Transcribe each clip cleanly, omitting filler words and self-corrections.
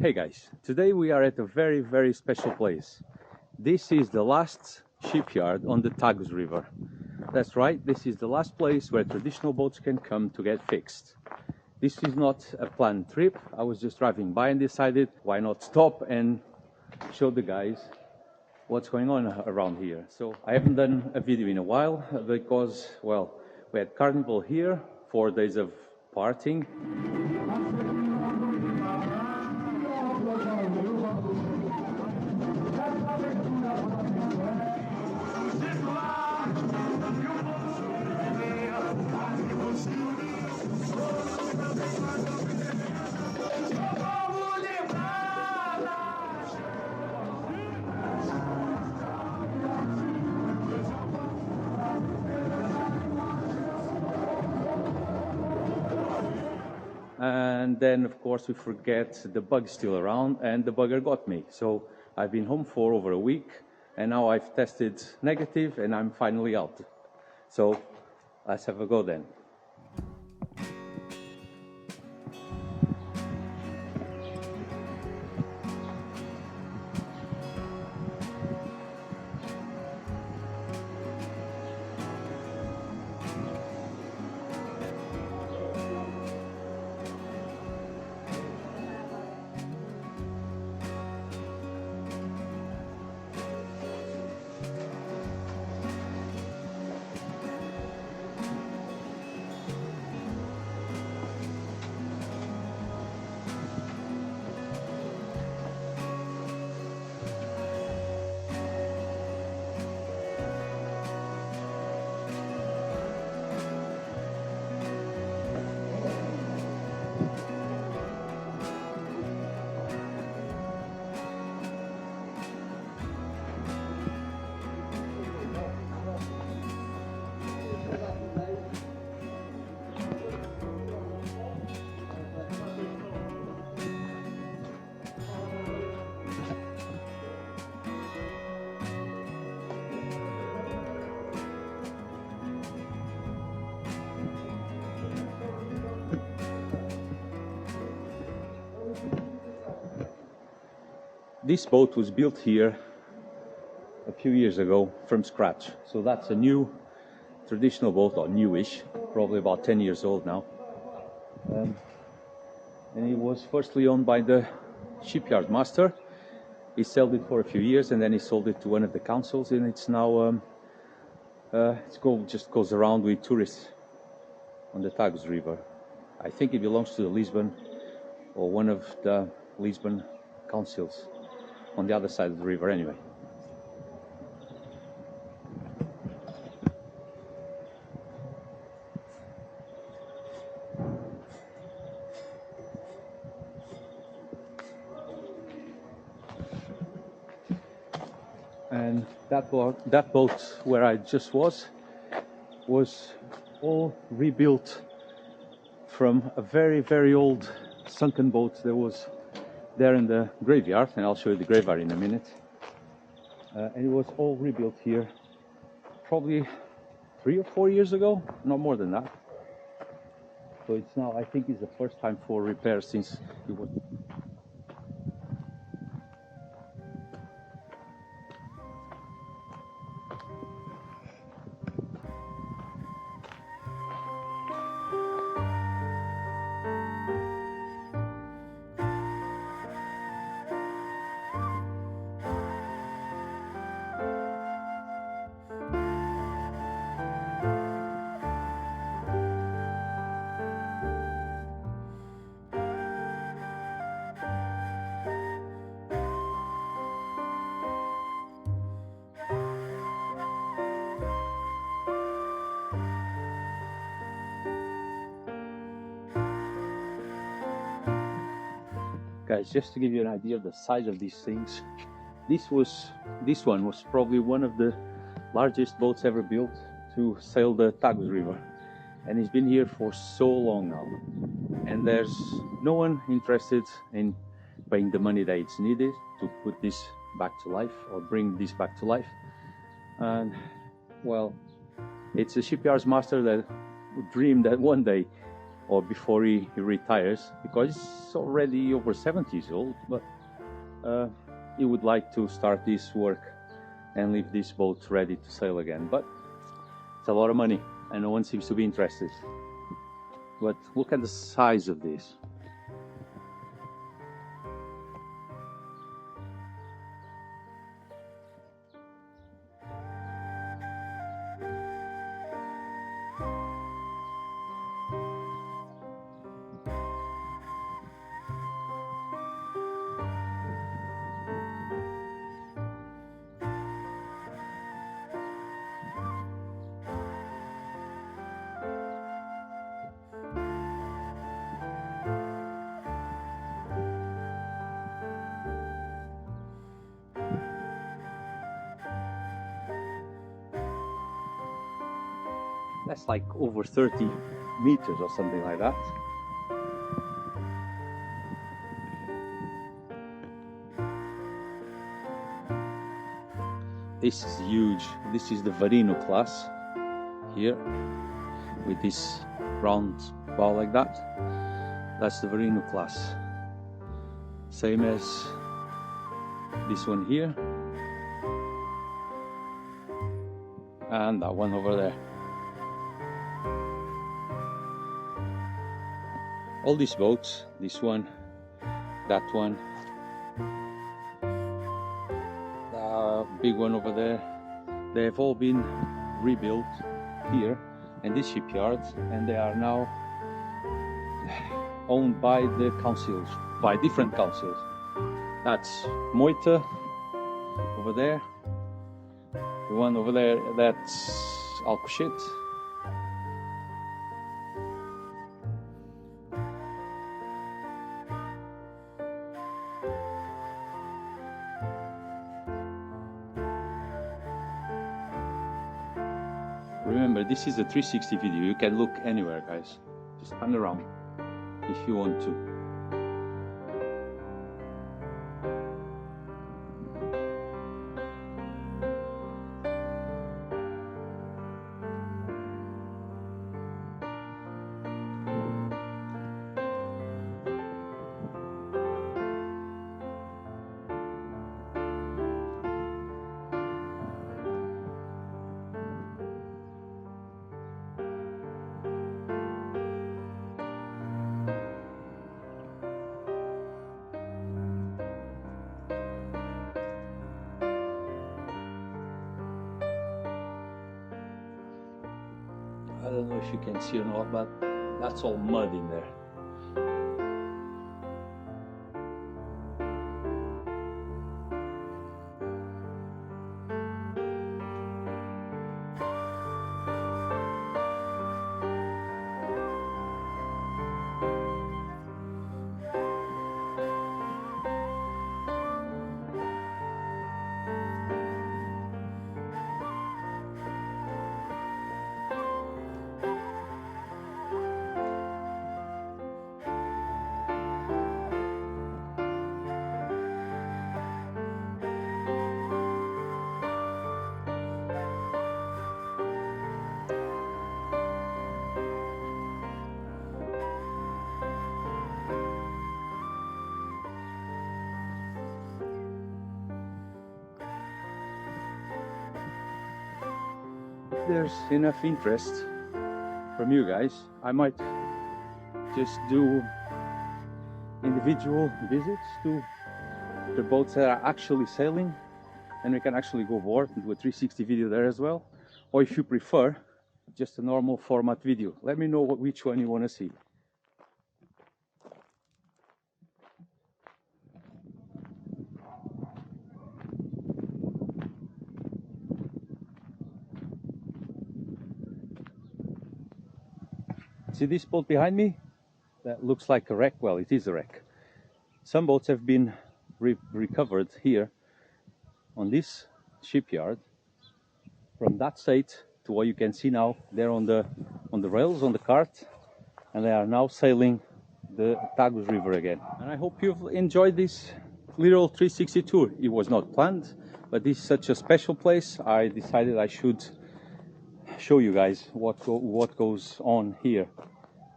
Hey guys, today we are at a very special place. This is the last shipyard on the Tagus River. That's right, this is the last place where traditional boats can come to get fixed. This is not a planned trip. I was just driving by and decided why not stop and show the guys what's going on around here. So I haven't done a video in a while because, well, we had carnival here, 4 days of partying. And then, of course, we forget the bug's still around, and the bugger got me. So I've been home for over a week, and now I've tested negative, and I'm finally out. So let's have a go then. This boat was built here a few years ago from scratch. So that's a new traditional boat, or newish, probably about 10 years old now. And it was firstly owned by the shipyard master. He sold it for a few years and then he sold it to one of the councils, and it's now just goes around with tourists on the Tagus River. I think it belongs to the Lisbon, or one of the Lisbon councils, on the other side of the river anyway. And that boat where I just was all rebuilt from a very old sunken boat that was there in the graveyard, and I'll show you the graveyard in a minute. And it was all rebuilt here probably 3 or 4 years ago, not more than that. So it's now, I think it's the first time for repair since it was. Guys, just to give you an idea of the size of these things, this one was probably one of the largest boats ever built to sail the Tagus River, and it's been here for so long now, and there's no one interested in paying the money that it's needed to put this back to life, or bring this back to life. And well, it's a shipyard's master that dreamed that one day or before he retires, because he's already over 70 years old, but he would like to start this work and leave this boat ready to sail again. But it's a lot of money and no one seems to be interested. But look at the size of this. That's like over 30 meters or something like that. This is huge. This is the Varino class here, with this round bow like that. That's the Varino class. Same as this one here, and that one over there. All these boats, this one, that one, the big one over there, they have all been rebuilt here in this shipyard, and they are now owned by the councils, by different councils. That's Moita over there, the one over there, that's Alcochete. Remember, this is a 360 video. You can look anywhere, guys. Just pan around if you want to. I don't know if you can see or not, but that's all mud in there. There's enough interest from you guys, I might just do individual visits to the boats that are actually sailing, and we can actually go aboard and do a 360 video there as well. Or if you prefer, just a normal format video. Let me know which one you want to see. See this boat behind me? That looks like a wreck. Well, it is a wreck. Some boats have been recovered here on this shipyard from that state to what you can see now. They're on the rails, on the cart, and they are now sailing the Tagus River again. And I hope you've enjoyed this little 360 tour. It was not planned, but this is such a special place. I decided I should show you guys what goes on here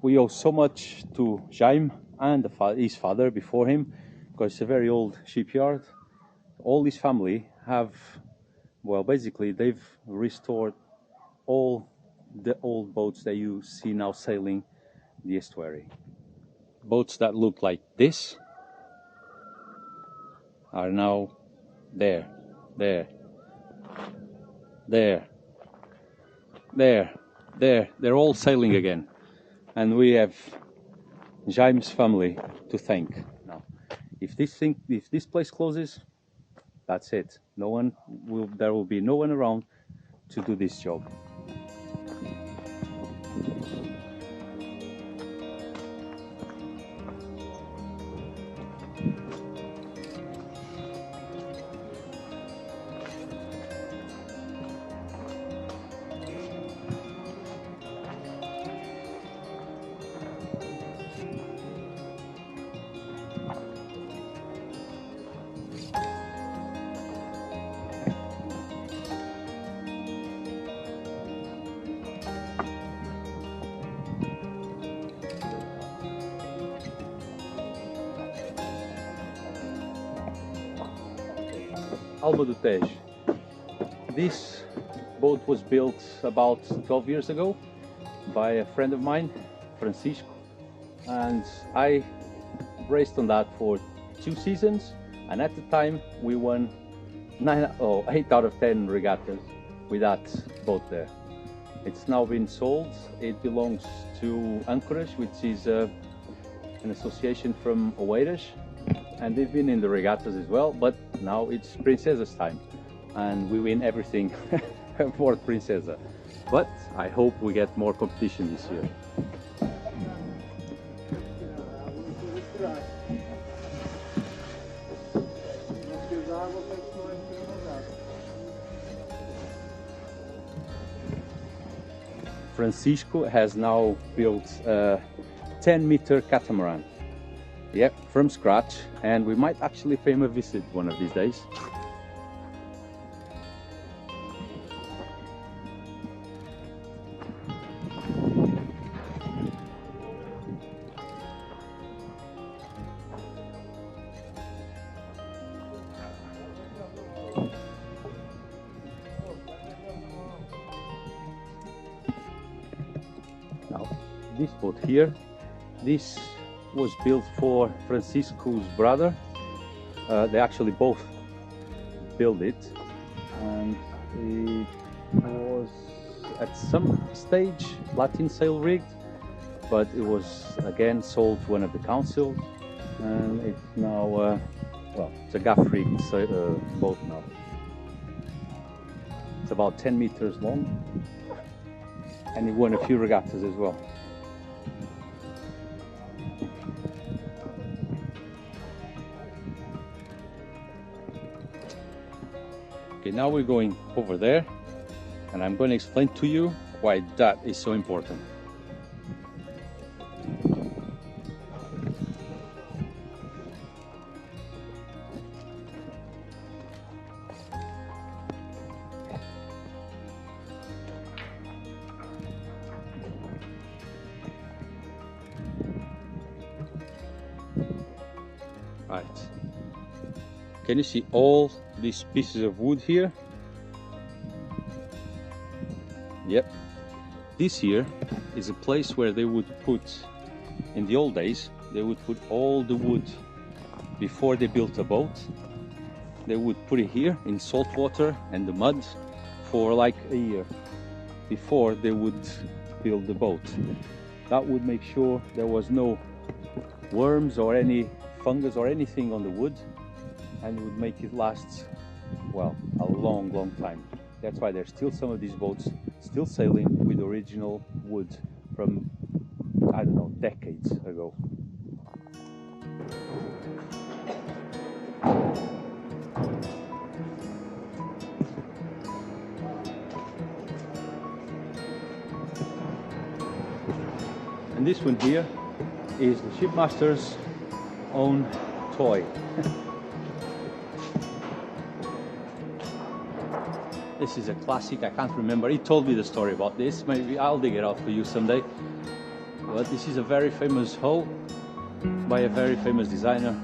we owe so much to Jaime and his father before him, because it's a very old shipyard. All his family have, well, basically they've restored all the old boats that you see now sailing the estuary. Boats that look like this are now there, there, there, there, there. They're all sailing again. And we have Jaime's family to thank now. If this place closes, that's it. There will be no one around to do this job. Alba do Tejo. This boat was built about 12 years ago by a friend of mine, Francisco, and I raced on that for 2 seasons, and at the time we won 8 out of 10 regattas with that boat there. It's now been sold. It belongs to Anchorage, which is an association from Oeiras, and they've been in the regattas as well, but now it's Princesa's time and we win everything for Princesa. But I hope we get more competition this year. Francisco has now built a 10-meter catamaran. Yep, from scratch, and we might actually pay him a visit one of these days. Now, this boat here, this was built for Francisco's brother. They actually both built it, and it was at some stage Latin sail rigged, but it was again sold to one of the councils, and it's now well, it's a gaff rigged boat now. It's about 10 meters long, and it won a few regattas as well. Okay, now we're going over there, and I'm going to explain to you why that is so important. Right. Can you see all these pieces of wood here? Yep. This here is a place where they would put, in the old days, they would put all the wood before they built a boat. They would put it here in salt water and the mud for like a year before they would build the boat. That would make sure there was no worms or any fungus or anything on the wood, and would make it last, well, a long, long time. That's why there's still some of these boats still sailing with original wood from, I don't know, decades ago. And this one here is the shipmaster's own toy. This is a classic. I can't remember. He told me the story about this. Maybe I'll dig it out for you someday. Well, this is a very famous hull by a very famous designer.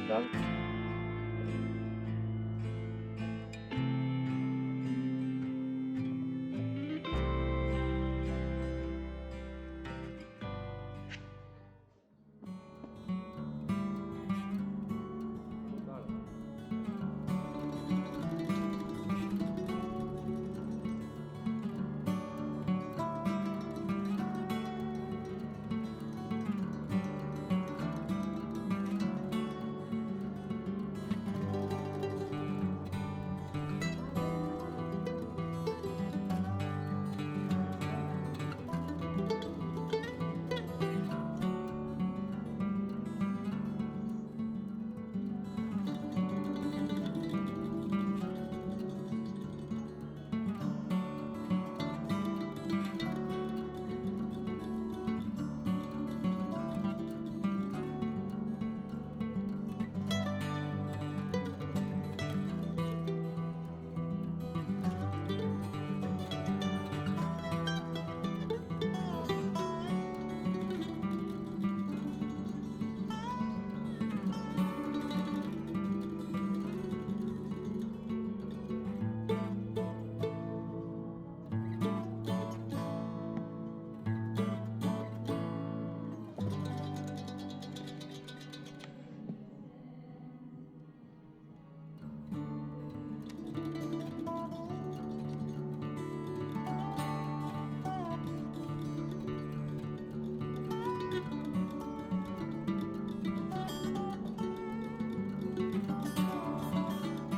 Done.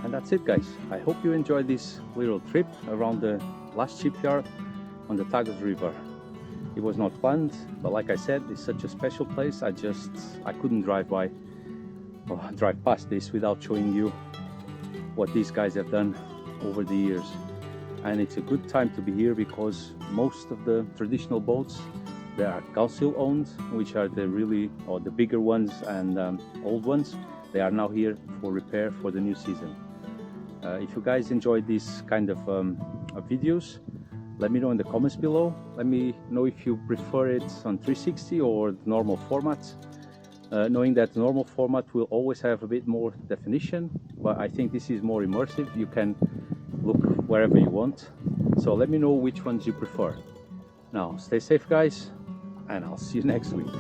And that's it, guys. I hope you enjoyed this little trip around the last shipyard on the Tagus River. It was not planned, but like I said, it's such a special place. I couldn't drive past this without showing you what these guys have done over the years. And it's a good time to be here because most of the traditional boats There are council owned, which are the really, or the bigger ones, and old ones. They are now here for repair for the new season. If you guys enjoyed these kind of videos, let me know in the comments below. Let me know if you prefer it on 360 or the normal format. Knowing that the normal format will always have a bit more definition, but I think this is more immersive. You can look wherever you want. So let me know which ones you prefer. Now, stay safe guys, and I'll see you next week.